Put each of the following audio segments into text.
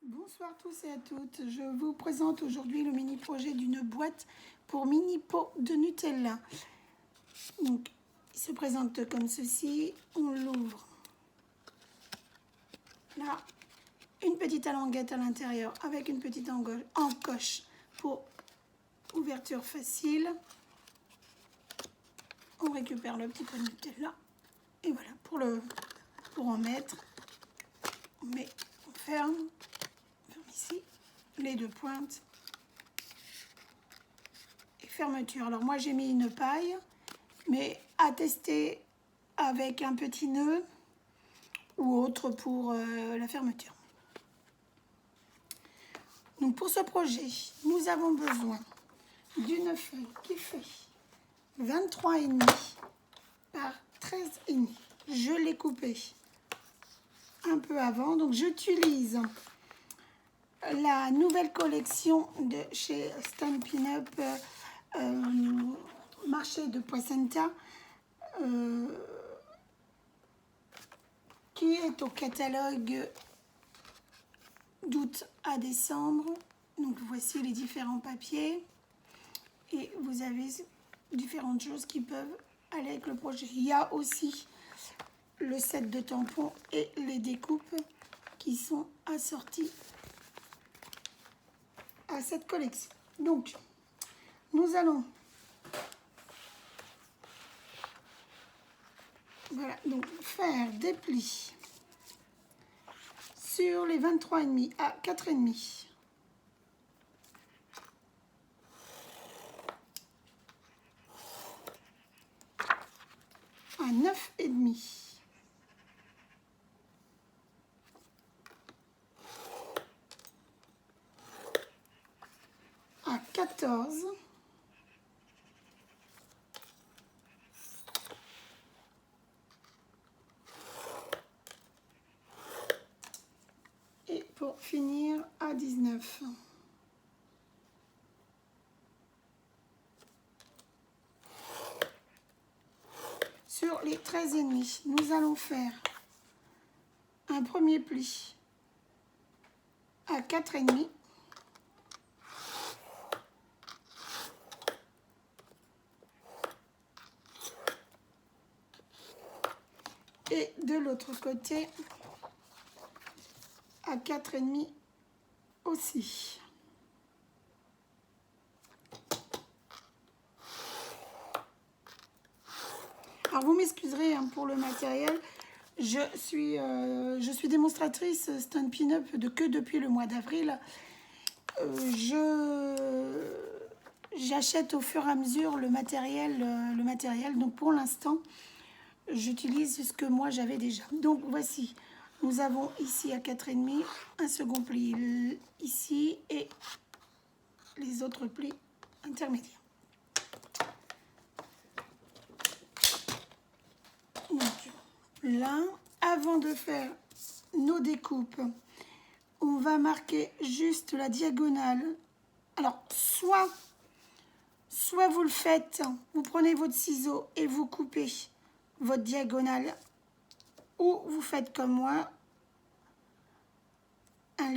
Bonsoir à tous et à toutes, je vous présente aujourd'hui le mini projet d'une boîte pour mini pot de Nutella. Donc, il se présente comme ceci, on l'ouvre. Là, une petite languette à l'intérieur avec une petite encoche pour ouverture facile. On récupère le petit pot de Nutella et voilà, pour en mettre, on ferme ici les deux pointes et fermeture. Alors moi j'ai mis une paille, mais à tester avec un petit nœud ou autre pour la fermeture. Donc pour ce projet, nous avons besoin d'une feuille qui fait 23,5 par 13,5. Je l'ai coupée un peu avant, donc j'utilise la nouvelle collection de chez Stampin' Up, marché de Placenta, qui est au catalogue d'août à décembre. Donc voici les différents papiers et vous avez différentes choses qui peuvent aller avec le projet. Il y a aussi le set de tampons et les découpes qui sont assortis à cette collection. Donc nous allons donc faire des plis sur les 23,5 à 4,5. À 9,5. À 14. Et pour finir à 19. Sur les 13,5, nous allons faire un premier pli à 4,5. Et de l'autre côté à 4,5 aussi. Alors vous m'excuserez hein, pour le matériel, je suis démonstratrice Stampin' Up que depuis le mois d'avril. J'achète au fur et à mesure le matériel, donc pour l'instant j'utilise ce que moi j'avais déjà. Donc voici, nous avons ici à 4,5 un second pli ici et les autres plis intermédiaires. Donc là, avant de faire nos découpes, on va marquer juste la diagonale. Alors soit vous le faites, vous prenez votre ciseau et vous coupez votre diagonale, ou vous faites comme moi un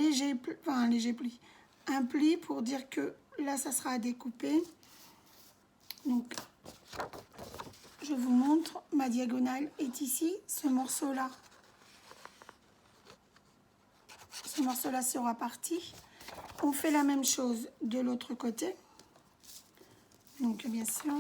pli pour dire que là ça sera à découper. Donc je vous montre, ma diagonale est ici, ce morceau là sera parti. On fait la même chose de l'autre côté, donc bien sûr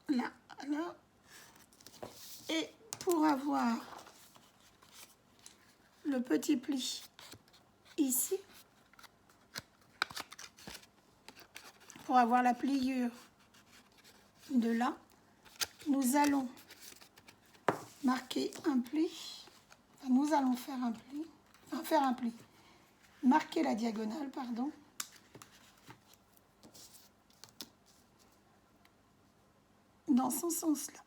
là. Et pour avoir le petit pli ici, pour avoir la pliure de là, nous allons marquer un pli, nous allons faire un pli, marquer la diagonale, pardon, dans ce sens-là.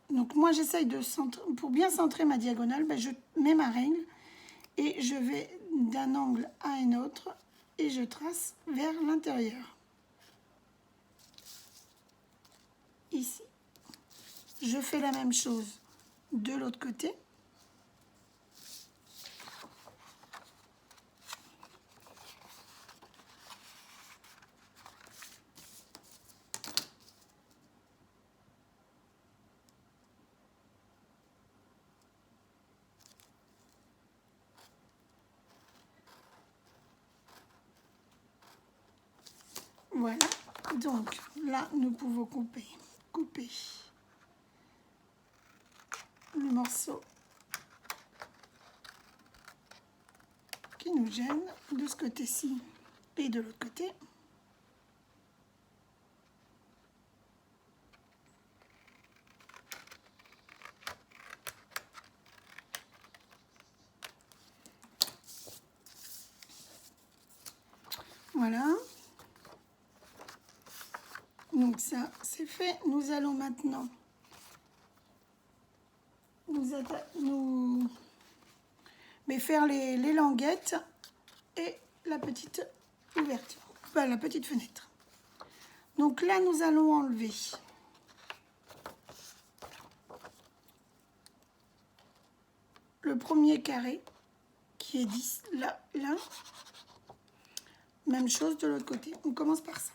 Donc moi j'essaye de centrer, pour bien centrer ma diagonale, je mets ma règle et je vais d'un angle à un autre et je trace vers l'intérieur. Ici. Je fais la même chose de l'autre côté. Voilà, donc là nous pouvons couper le morceau qui nous gêne de ce côté-ci et de l'autre côté. Voilà. Donc ça, c'est fait. Nous allons maintenant faire les languettes et la petite ouverture, enfin, la petite fenêtre. Donc là, nous allons enlever le premier carré qui est 10, là. Même chose de l'autre côté. On commence par ça.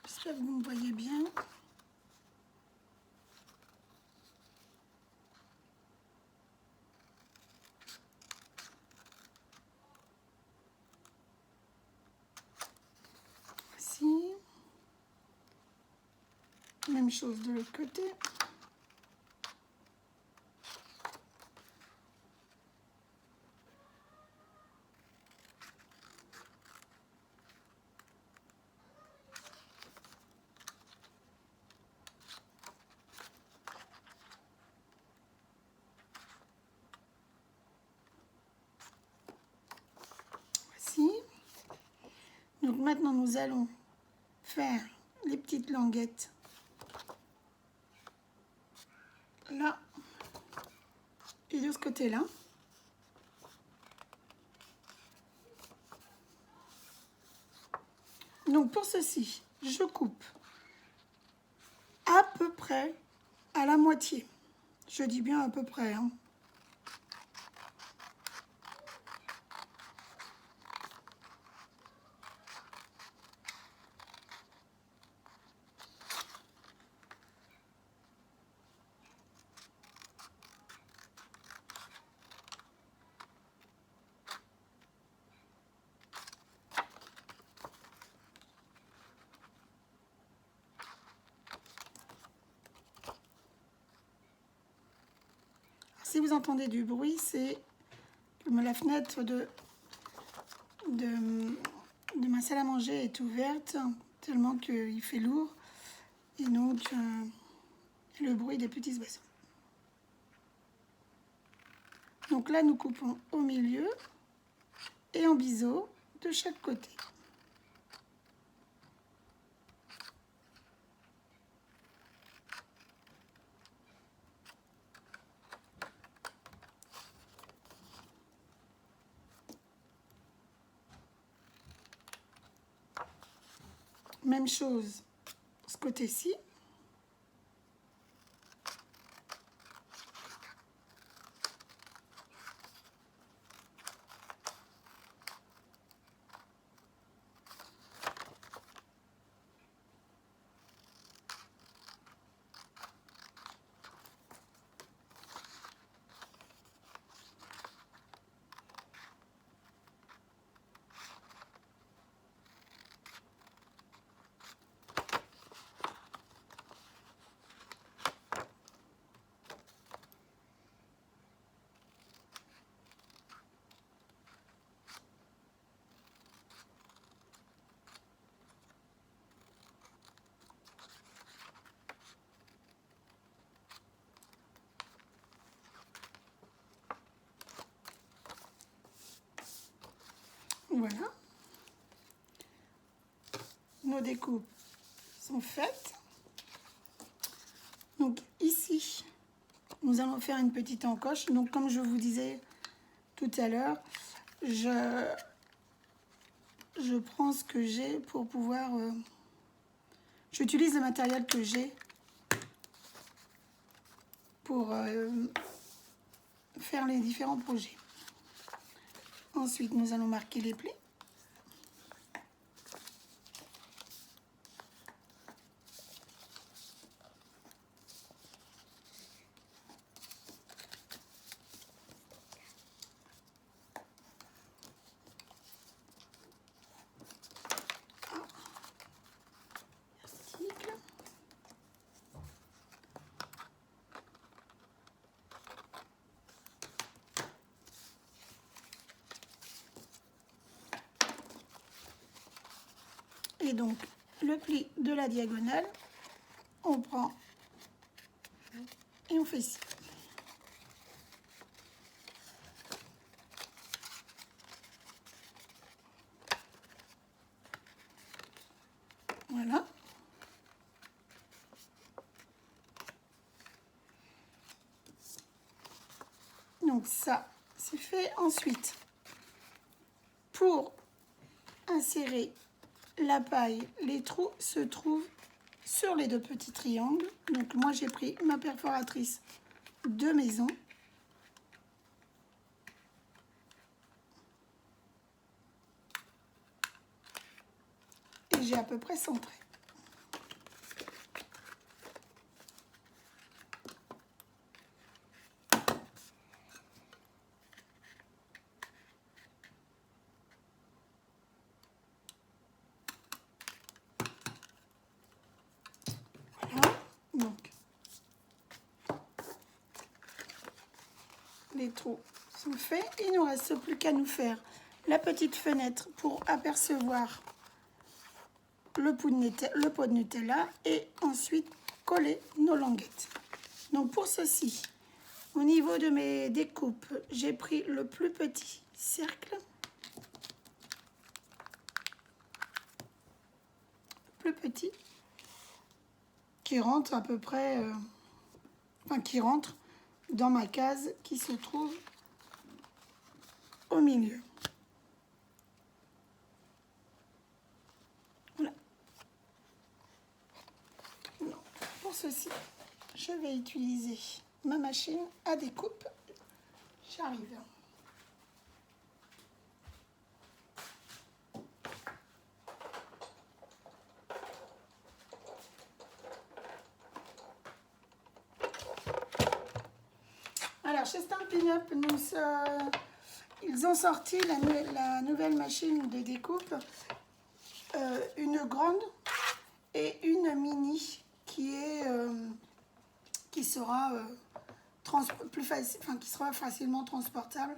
J'espère que vous me voyez bien. Voici. Même chose de l'autre côté. Voici. Donc maintenant, nous allons faire les petites languettes là et de ce côté-là. Donc pour ceci, je coupe à peu près à la moitié. Je dis bien à peu près, hein. Si vous entendez du bruit, c'est comme la fenêtre de ma salle à manger est ouverte, tellement qu'il fait lourd. Et donc, le bruit des petits oiseaux. Donc là, nous coupons au milieu et en biseau de chaque côté. Même chose ce côté-ci. Voilà. Nos découpes sont faites. Donc ici, nous allons faire une petite encoche. Donc comme je vous disais tout à l'heure, je prends ce que j'ai pour pouvoir... j'utilise le matériel que j'ai pour faire les différents projets. Ensuite, nous allons marquer les plis. Et donc, le pli de la diagonale, on prend et on fait ici. Voilà. Donc ça, c'est fait. Ensuite, pour insérer la paille, les trous se trouvent sur les deux petits triangles. Donc moi, j'ai pris ma perforatrice de maison. Et j'ai à peu près centré. Donc, les trous sont faits. Il ne nous reste plus qu'à nous faire la petite fenêtre pour apercevoir le pot de Nutella et ensuite coller nos languettes. Donc pour ceci, au niveau de mes découpes, j'ai pris le plus petit cercle. Le plus petit. Qui rentre à peu près, qui rentre dans ma case qui se trouve au milieu. Voilà. Donc, pour ceci, je vais utiliser ma machine à découpe. J'arrive. Alors, chez Stampin' Up, ils ont sorti la nouvelle machine de découpe, une grande et une mini qui sera qui sera facilement transportable.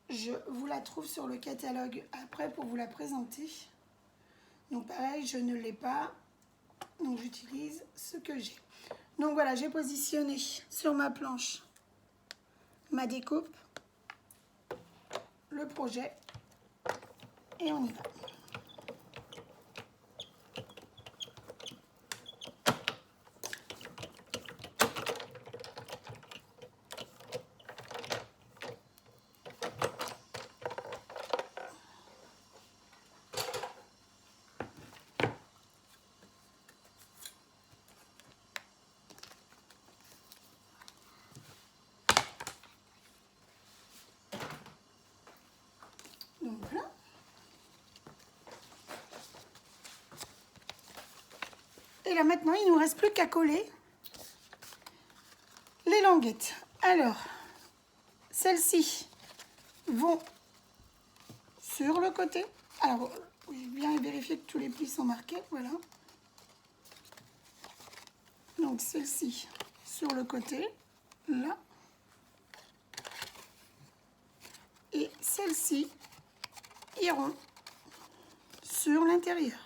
Je vous la trouve sur le catalogue après pour vous la présenter. Donc pareil, je ne l'ai pas, donc j'utilise ce que j'ai. Donc voilà, j'ai positionné sur ma planche ma découpe, le projet, et on y va. Donc voilà. Et là maintenant, il ne nous reste plus qu'à coller les languettes. Alors, celles-ci vont sur le côté. Alors, je viens vérifier que tous les plis sont marqués. Voilà. Donc, celle-ci sur le côté, là. Et celles-ci iront sur l'intérieur.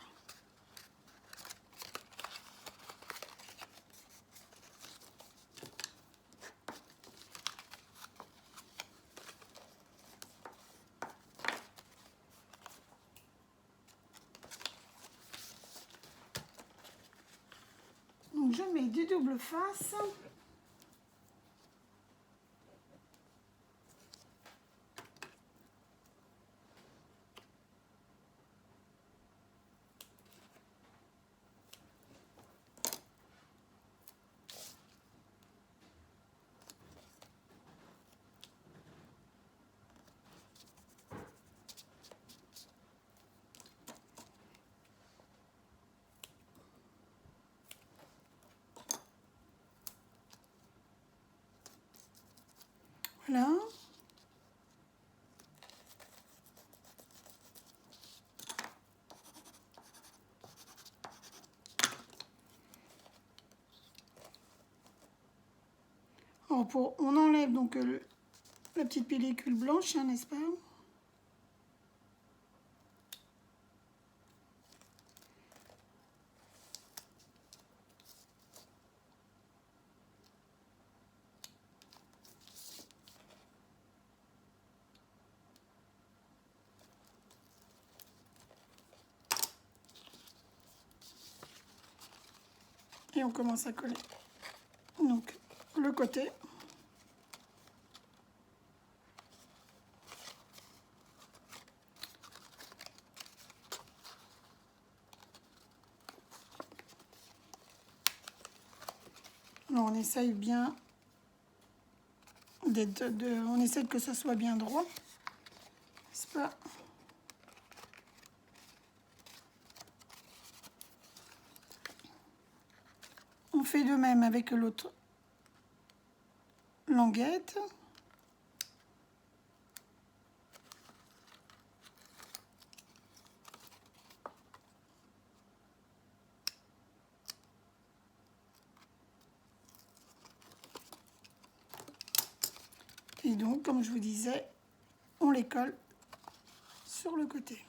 Donc, je mets du double face. Voilà. Alors on enlève donc la petite pellicule blanche, hein, n'est-ce pas? Et on commence à coller. Donc, le côté. Alors, on essaye bien on essaye que ça soit bien droit. N'est-ce pas? On fait de même avec l'autre languette. Et donc, comme je vous disais, on les colle sur le côté.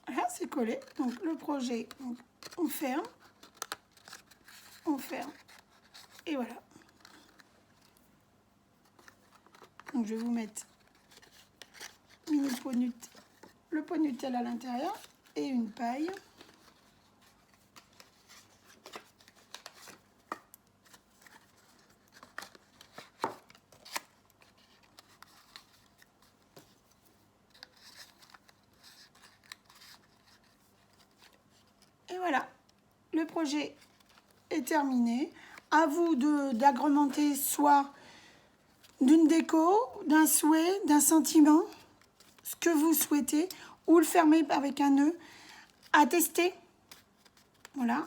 Là, c'est collé. Donc, le projet, donc, on ferme, et voilà. Donc, je vais vous mettre le pot de Nutella à l'intérieur et une paille. Et voilà, le projet est terminé. À vous d'agrémenter soit d'une déco, d'un souhait, d'un sentiment, ce que vous souhaitez, ou le fermer avec un nœud à tester. Voilà.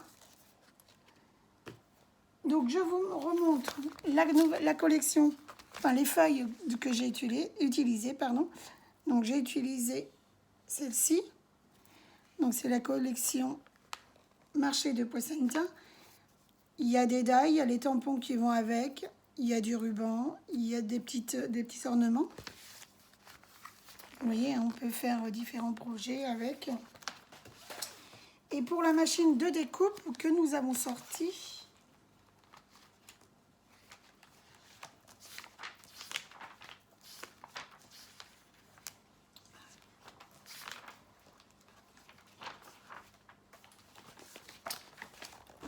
Donc je vous remontre la collection, enfin les feuilles que j'ai utilisées, pardon. Donc j'ai utilisé celle-ci. Donc c'est la collection Marché de Placenta. Il y a des dailles, il y a les tampons qui vont avec, il y a du ruban, il y a des petits ornements. Vous voyez, on peut faire différents projets avec. Et pour la machine de découpe que nous avons sortie,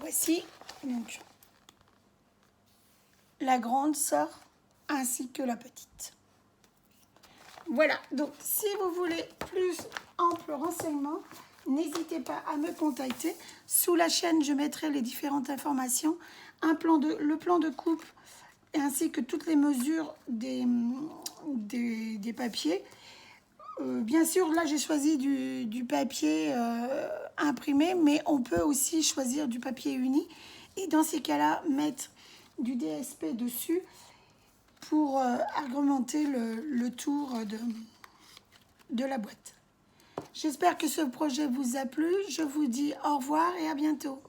voici donc la grande sœur ainsi que la petite. Voilà, donc si vous voulez plus ample renseignement, n'hésitez pas à me contacter. Sous la chaîne, je mettrai les différentes informations, le plan de coupe ainsi que toutes les mesures des papiers. Bien sûr, là j'ai choisi du papier imprimé, mais on peut aussi choisir du papier uni. Et dans ces cas-là, mettre du DSP dessus pour agrémenter le tour de la boîte. J'espère que ce projet vous a plu. Je vous dis au revoir et à bientôt.